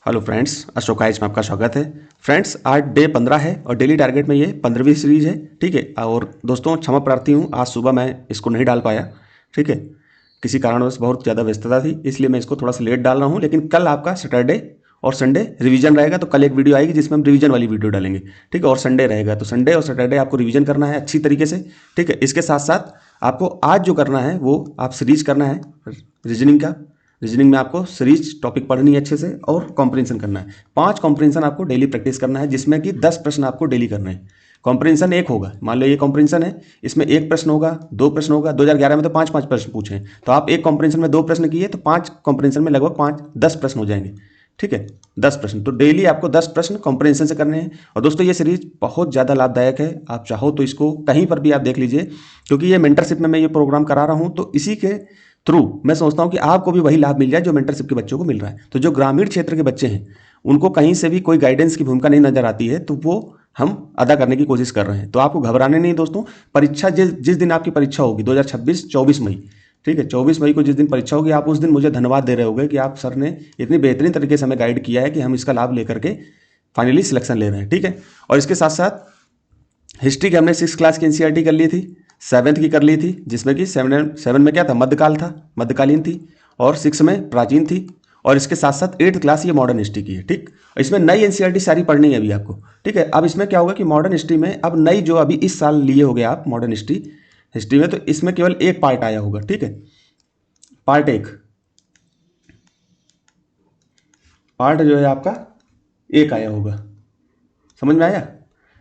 Hello friends, अशोकाइज में आपका स्वागत है। फ्रेंड्स, आज डे 15 है और डेली टारगेट में ये 15वीं सीरीज़ है। ठीक है। और दोस्तों क्षमा प्रार्थी हूँ, आज सुबह मैं इसको नहीं डाल पाया। ठीक है, किसी कारणवश बहुत ज़्यादा व्यस्तता थी, इसलिए मैं इसको थोड़ा सा लेट डाल रहा हूँ। लेकिन कल आपका सैटरडे और संडे रिवीजन रहेगा, तो कल एक वीडियो आएगी जिसमें हम रिवीजन वाली वीडियो डालेंगे। ठीक है। और संडे रहेगा, तो संडे और सैटरडे आपको रिवीजन करना है अच्छी तरीके से। ठीक है। इसके साथ साथ आपको आज जो करना है वो आप सीरीज करना है रीजनिंग का। रीजनिंग में आपको सीरीज टॉपिक पढ़नी है अच्छे से और कॉम्प्रिहेंशन करना है। 5 कॉम्प्रिहेंशन आपको डेली प्रैक्टिस करना है, जिसमें कि 10 प्रश्न आपको डेली करने हैं। कॉम्प्रिहेंशन एक होगा, मान लो ये कॉम्प्रिहेंशन है, इसमें एक प्रश्न होगा, 2 प्रश्न होगा। 2011 में तो 5-5 प्रश्न पूछे, तो आप एक कॉम्प्रिहेंशन में 2 प्रश्न किए तो 5 कॉम्प्रिहेंशन में लगभग 5-10 प्रश्न हो जाएंगे। ठीक है, 10 प्रश्न, तो डेली आपको 10 प्रश्न कॉम्प्रिहेंशन से करने हैं। और दोस्तों ये सीरीज बहुत ज़्यादा लाभदायक है, आप चाहो तो इसको कहीं पर भी आप देख लीजिए, क्योंकि ये मेंटरशिप में मैं ये प्रोग्राम करा रहा हूँ, तो इसी के थ्रू मैं सोचता हूँ कि आपको भी वही लाभ मिल जाए जो मेंटरशिप के बच्चों को मिल रहा है। तो जो ग्रामीण क्षेत्र के बच्चे हैं उनको कहीं से भी कोई गाइडेंस की भूमिका नहीं नजर आती है, तो वो हम अदा करने की कोशिश कर रहे हैं। तो आपको घबराने नहीं दोस्तों। परीक्षा जिस दिन आपकी परीक्षा होगी 2026 24 मई, ठीक है, 24 मई को जिस दिन परीक्षा होगी, आप उस दिन मुझे धन्यवाद दे रहे होगे कि आप सर ने इतनी बेहतरीन तरीके से हमें गाइड किया है कि हम इसका लाभ लेकर के फाइनली सिलेक्शन ले रहे हैं। ठीक है। और इसके साथ साथ हिस्ट्री की हमने 6 क्लास की एनसीईआरटी कर ली थी, 7th की कर ली थी, जिसमें कि 7 में क्या था, मध्यकाल था, मध्यकालीन थी, और 6 में प्राचीन थी। और इसके साथ साथ 8th क्लास ये मॉडर्न हिस्ट्री की है। ठीक, इसमें नई एनसीईआरटी सारी पढ़नी है अभी आपको। ठीक है। अब इसमें क्या होगा कि मॉडर्न हिस्ट्री में अब नई जो अभी इस साल लिए होगे आप मॉडर्न हिस्ट्री में, तो इसमें केवल एक पार्ट आया होगा। ठीक है, पार्ट जो है आपका एक आया होगा, समझ में आया।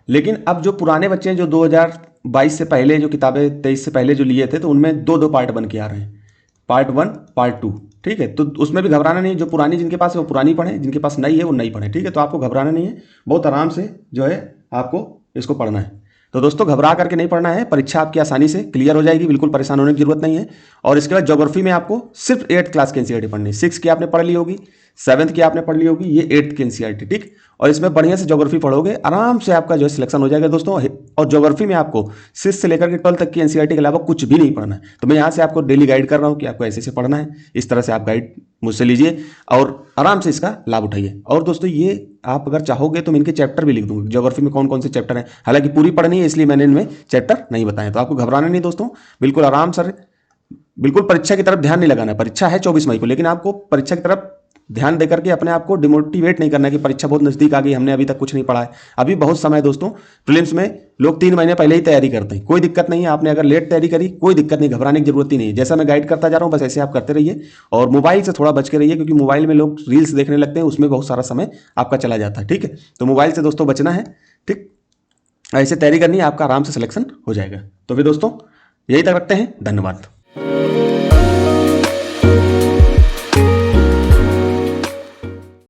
लेकिन अब जो पुराने बच्चे हैं, जो 2022 से पहले जो किताबें 23 से पहले जो लिए थे, तो उनमें 2-2 पार्ट बन के आ रहे हैं, पार्ट 1 पार्ट 2। ठीक है, तो उसमें भी घबराना नहीं है। जो पुरानी जिनके पास है वो पुरानी पढ़ें, जिनके पास नई है वो नई पढ़ें। ठीक है, तो आपको घबराना नहीं है, बहुत आराम से जो है आपको इसको पढ़ना है। तो दोस्तों घबरा करके नहीं पढ़ना है, परीक्षा आपकी आसानी से क्लियर हो जाएगी, बिल्कुल परेशान होने की जरूरत नहीं है। और इसके बाद ज्योग्राफी में आपको सिर्फ 8th क्लास की एनसीईआरटी पढ़नी है। 6 की आपने पढ़ ली होगी, 7th की आपने पढ़ ली होगी, ये 8th की एनसीईआरटी। ठीक, और इसमें बढ़िया से ज्योग्राफी पढ़ोगे, आराम से आपका जो है सिलेक्शन हो जाएगा दोस्तों। और ज्योग्राफी में आपको 6 से लेकर के 12 तक की एनसीईआरटी के अलावा कुछ भी नहीं पढ़ना है। तो मैं यहाँ से आपको डेली गाइड कर रहा हूँ कि आपको ऐसे पढ़ना है, इस तरह से आप गाइड मुझसे लीजिए और आराम से इसका लाभ उठाइए। और दोस्तों ये आप अगर चाहोगे तो मैं इनके चैप्टर भी लिख दूंगा, ज्योग्राफी में कौन कौन से चैप्टर हैं। हालांकि पूरी पढ़नी है, इसलिए मैंने इनमें चैप्टर नहीं बताए। तो आपको घबराना नहीं दोस्तों, बिल्कुल आराम से, बिल्कुल परीक्षा की तरफ ध्यान नहीं लगाना है। परीक्षा है 24 मई को, लेकिन आपको परीक्षा की तरफ ध्यान देकर के अपने आप को डिमोटिवेट नहीं करना है कि परीक्षा बहुत नजदीक आ गई, हमने अभी तक कुछ नहीं पढ़ा है। अभी बहुत समय है दोस्तों। प्रीलिम्स में लोग 3 महीने पहले ही तैयारी करते हैं, कोई दिक्कत नहीं है। आपने अगर लेट तैयारी करी कोई दिक्कत नहीं, घबराने की जरूरत ही नहीं है। जैसा मैं गाइड करता जा रहा हूँ बस ऐसे आप करते रहिए। और मोबाइल से थोड़ा बच के रहिए, क्योंकि मोबाइल में लोग रील्स देखने लगते हैं, उसमें बहुत सारा समय आपका चला जाता है। ठीक है, तो मोबाइल से दोस्तों बचना है। ठीक, ऐसे तैयारी करनी है, आपका आराम से सिलेक्शन हो जाएगा। तो फिर दोस्तों यही तक रखते हैं, धन्यवाद।